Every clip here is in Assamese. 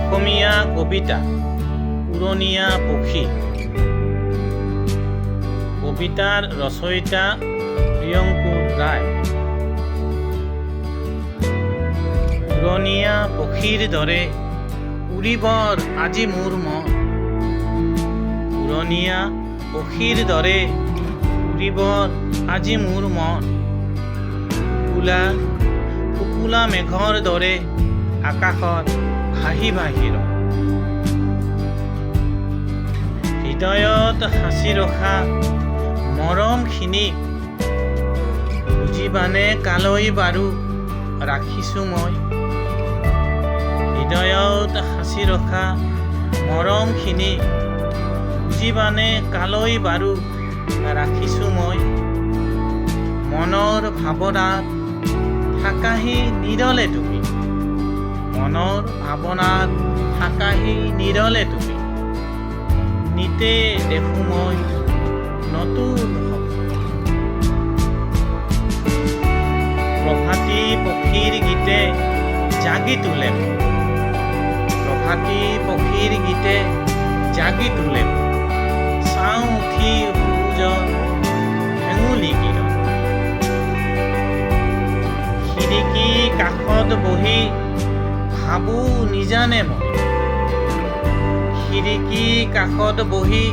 অসমীয়া কবিতা উৰণীয়া পক্ষী। কবিতাৰ ৰচয়িতা প্ৰিয়ংকুৰ ৰায়। উৰণীয়া পক্ষীৰ দৰে উৰিবৰ আজি মোৰ মন। উৰণীয়া পক্ষীৰ দৰে উৰিবৰ আজি মোৰ মন। শুকুলা মেঘৰ দৰে আকাশত ভাহি ভাহি ৰয়। হৃদয়ত সাঁচি ৰখা মৰমখিনিক বুজিবানে কালৈ বাৰু ৰাখিছোঁ মই। হৃদয়ত সাঁচি ৰখা মৰমখিনিক বুজিবানে কালৈ বাৰু ৰাখিছোঁ মই। মনৰ ভাৱনাত থাকাহি নিৰলে তুমি। মনৰ ভাৱনাত থাকাহি নিৰলে তুমি। নিতে দেখোঁ মই নতুন প্ৰভাতী পক্ষীৰ গীতে জাগি তোলে। প্ৰভাতী পক্ষীৰ গীতে জাগি তোলে। চাওঁ উঠি সূৰ্যৰ হেঙুলি কিৰণ। খিৰিকী কাষত বহি ভাবোঁ নিজানে মই। খিৰিকী কাষত বহি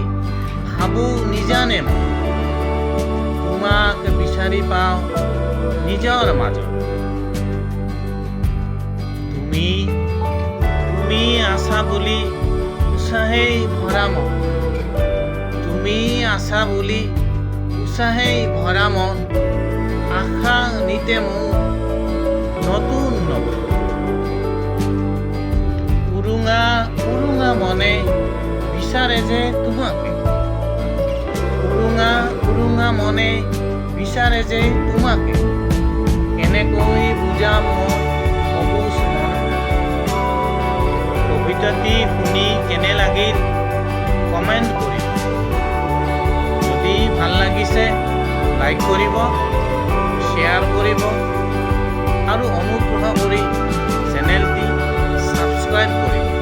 ভাবোঁ নিজানে মই। তোমাক বিচাৰি পাওঁ নিজৰ মাজত। তুমি আছা বুলি উৎসাহেই ভৰা মন। তুমি আছা বুলি উৎসাহেই ভৰা মন। আশা নিতে মোৰ নতুন নতুন। উৰুঙা মনে বিচাৰে যে তোমাকে। উৰুঙা মনে বিচাৰে যে তোমাকে। কেনেকৈ বুজাম মই অবুজ মন। কবিতাটি শুনি কেনে লাগিল কমেণ্ট কৰিব। যদি ভাল লাগিছে লাইক কৰিব, শ্বেয়াৰ কৰিব আৰু অনুগ্ৰহ কৰি চেনেলটি ছাবস্ক্ৰাইব কৰিব।